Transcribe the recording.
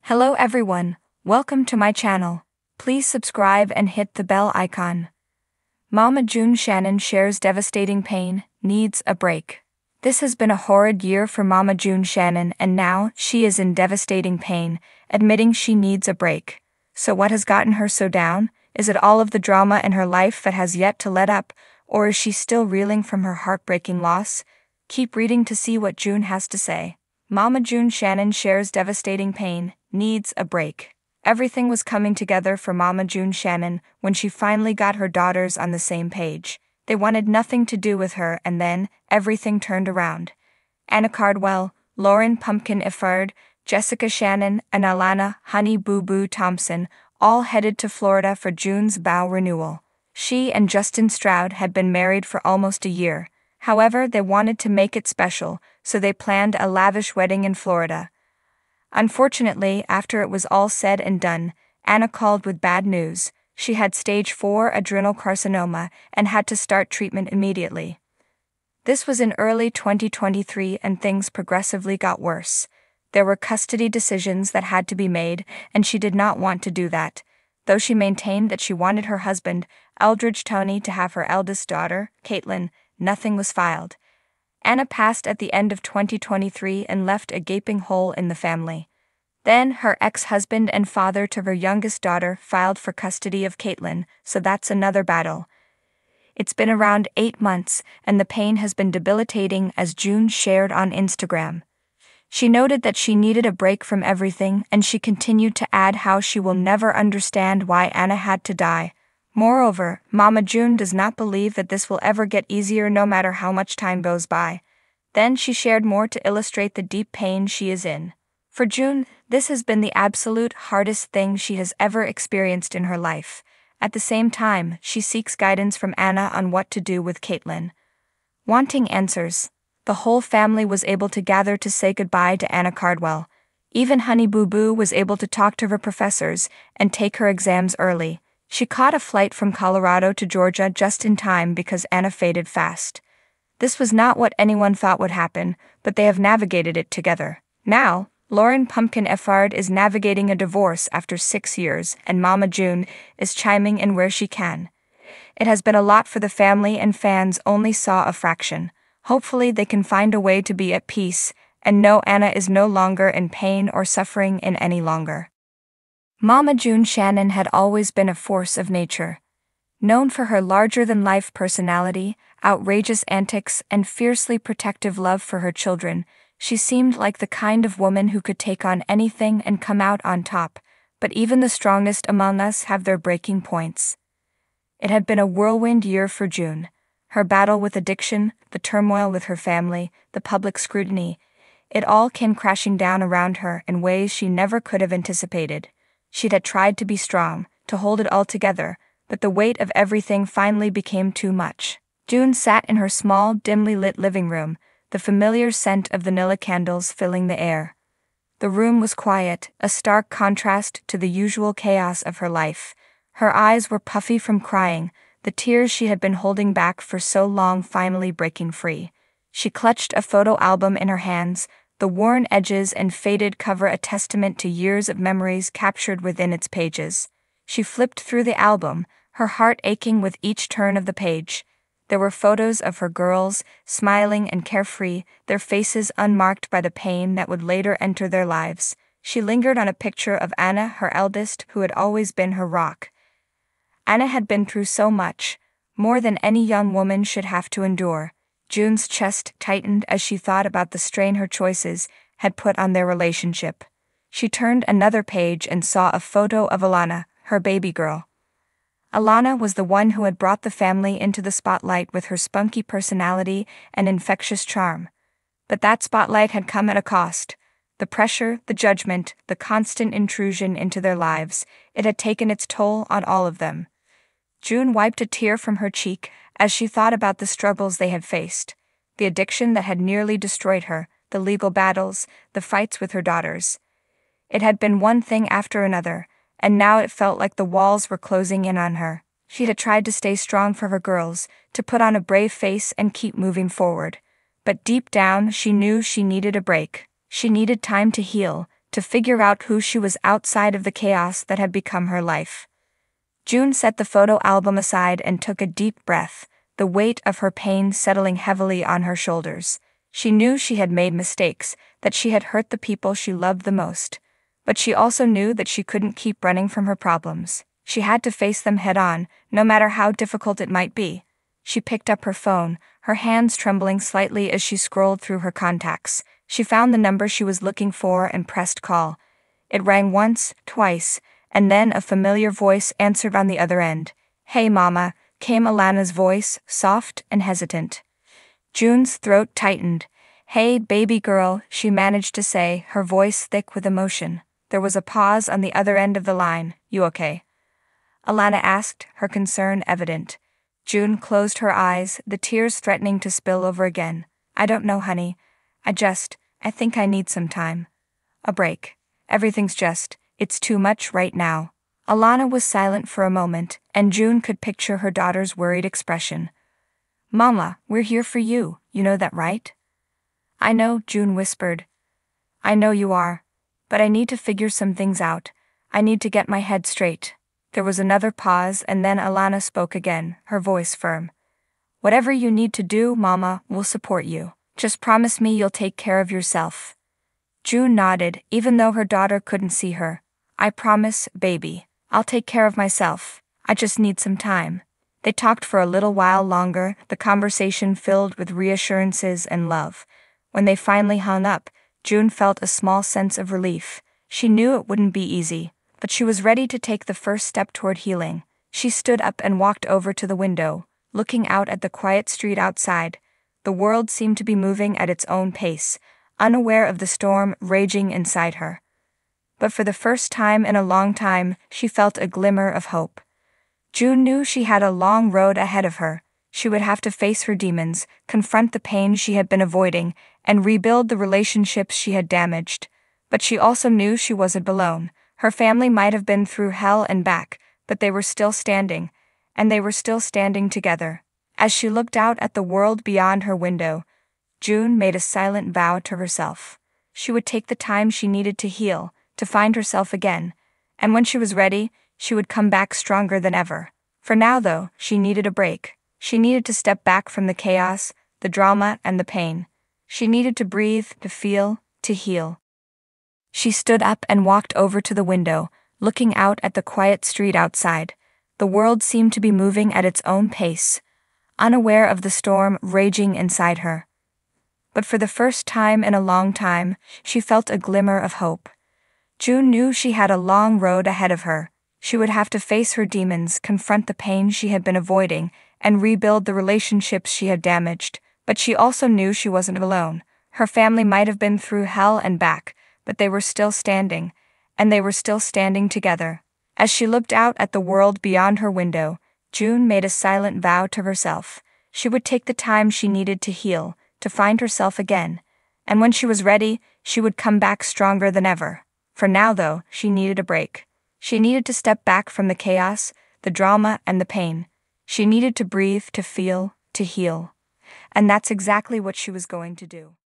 Hello everyone, welcome to my channel. Please subscribe and hit the bell icon. Mama June Shannon shares devastating pain, needs a break. This has been a horrid year for Mama June Shannon, and now she is in devastating pain, admitting she needs a break. So what has gotten her so down? Is it all of the drama in her life that has yet to let up, or is she still reeling from her heartbreaking loss? Keep reading to see what June has to say. Mama June Shannon shares devastating pain, needs a break. Everything was coming together for Mama June Shannon when she finally got her daughters on the same page. They wanted nothing to do with her, and then everything turned around. Anna Cardwell, Lauren Pumpkin Iffard, Jessica Shannon, and Alana Honey Boo Boo Thompson all headed to Florida for June's vow renewal. She and Justin Stroud had been married for almost a year. However, they wanted to make it special, so they planned a lavish wedding in Florida. Unfortunately, after it was all said and done, Anna called with bad news. She had stage 4 adrenal and had to start treatment immediately. This was in early 2023 and things progressively got worse. There were custody decisions that had to be made, and she did not want to do that. Though she maintained that she wanted her husband, Eldridge Toney, to have her eldest daughter, Caitlin, nothing was filed. Anna passed at the end of 2023 and left a gaping hole in the family. Then her ex-husband and father to her youngest daughter filed for custody of Caitlin, so that's another battle. It's been around 8 months, and the pain has been debilitating, as June shared on Instagram. She noted that she needed a break from everything, and she continued to add how she will never understand why Anna had to die. Moreover, Mama June does not believe that this will ever get easier no matter how much time goes by. Then she shared more to illustrate the deep pain she is in. For June, this has been the absolute hardest thing she has ever experienced in her life. At the same time, she seeks guidance from Anna on what to do with Caitlin. Wanting answers, the whole family was able to gather to say goodbye to Anna Cardwell. Even Honey Boo Boo was able to talk to her professors and take her exams early. She caught a flight from Colorado to Georgia just in time because Anna faded fast. This was not what anyone thought would happen, but they have navigated it together. Now, Lauren Pumpkin Iffard is navigating a divorce after 6 years, and Mama June is chiming in where she can. It has been a lot for the family, and fans only saw a fraction. Hopefully they can find a way to be at peace and know Anna is no longer in pain or suffering in any longer. Mama June Shannon had always been a force of nature. Known for her larger-than-life personality, outrageous antics, and fiercely protective love for her children, she seemed like the kind of woman who could take on anything and come out on top, but even the strongest among us have their breaking points. It had been a whirlwind year for June. Her battle with addiction, the turmoil with her family, the public scrutiny, it all came crashing down around her in ways she never could have anticipated. She had tried to be strong, to hold it all together, but the weight of everything finally became too much. June sat in her small, dimly lit living room, the familiar scent of vanilla candles filling the air. The room was quiet, a stark contrast to the usual chaos of her life. Her eyes were puffy from crying, the tears she had been holding back for so long finally breaking free. She clutched a photo album in her hands, the worn edges and faded cover a testament to years of memories captured within its pages. She flipped through the album, her heart aching with each turn of the page. There were photos of her girls, smiling and carefree, their faces unmarked by the pain that would later enter their lives. She lingered on a picture of Anna, her eldest, who had always been her rock. Anna had been through so much, more than any young woman should have to endure. June's chest tightened as she thought about the strain her choices had put on their relationship. She turned another page and saw a photo of Alana, her baby girl. Alana was the one who had brought the family into the spotlight with her spunky personality and infectious charm. But that spotlight had come at a cost. The pressure, the judgment, the constant intrusion into their lives, it had taken its toll on all of them. June wiped a tear from her cheek as she thought about the struggles they had faced, the addiction that had nearly destroyed her, the legal battles, the fights with her daughters. It had been one thing after another, and now it felt like the walls were closing in on her. She had tried to stay strong for her girls, to put on a brave face and keep moving forward. But deep down she knew she needed a break. She needed time to heal, to figure out who she was outside of the chaos that had become her life. June set the photo album aside and took a deep breath, the weight of her pain settling heavily on her shoulders. She knew she had made mistakes, that she had hurt the people she loved the most. But she also knew that she couldn't keep running from her problems. She had to face them head-on, no matter how difficult it might be. She picked up her phone, her hands trembling slightly as she scrolled through her contacts. She found the number she was looking for and pressed call. It rang once, twice, and then a familiar voice answered on the other end. "Hey Mama," came Alana's voice, soft and hesitant. June's throat tightened. "Hey baby girl," she managed to say, her voice thick with emotion. There was a pause on the other end of the line. "You okay?" Alana asked, her concern evident. June closed her eyes, the tears threatening to spill over again. "I don't know, honey. I think I need some time. A break. It's too much right now." Alana was silent for a moment, and June could picture her daughter's worried expression. "Mama, we're here for you, you know that, right?" "I know," June whispered. "I know you are. But I need to figure some things out. I need to get my head straight." There was another pause, and then Alana spoke again, her voice firm. "Whatever you need to do, Mama, we'll support you. Just promise me you'll take care of yourself." June nodded, even though her daughter couldn't see her. "I promise, baby. I'll take care of myself. I just need some time." They talked for a little while longer, the conversation filled with reassurances and love. When they finally hung up, June felt a small sense of relief. She knew it wouldn't be easy, but she was ready to take the first step toward healing. She stood up and walked over to the window, looking out at the quiet street outside. The world seemed to be moving at its own pace, unaware of the storm raging inside her. But for the first time in a long time, she felt a glimmer of hope. June knew she had a long road ahead of her. She would have to face her demons, confront the pain she had been avoiding, and rebuild the relationships she had damaged. But she also knew she wasn't alone. Her family might have been through hell and back, but they were still standing, and they were still standing together. As she looked out at the world beyond her window, June made a silent vow to herself. She would take the time she needed to heal, to find herself again, and when she was ready, she would come back stronger than ever. For now, though, she needed a break. She needed to step back from the chaos, the drama, and the pain. She needed to breathe, to feel, to heal. She stood up and walked over to the window, looking out at the quiet street outside. The world seemed to be moving at its own pace, unaware of the storm raging inside her. But for the first time in a long time, she felt a glimmer of hope. June knew she had a long road ahead of her. She would have to face her demons, confront the pain she had been avoiding, and rebuild the relationships she had damaged. But she also knew she wasn't alone. Her family might have been through hell and back, but they were still standing, and they were still standing together. As she looked out at the world beyond her window, June made a silent vow to herself. She would take the time she needed to heal, to find herself again, and when she was ready, she would come back stronger than ever. For now, though, she needed a break. She needed to step back from the chaos, the drama, and the pain. She needed to breathe, to feel, to heal. And that's exactly what she was going to do.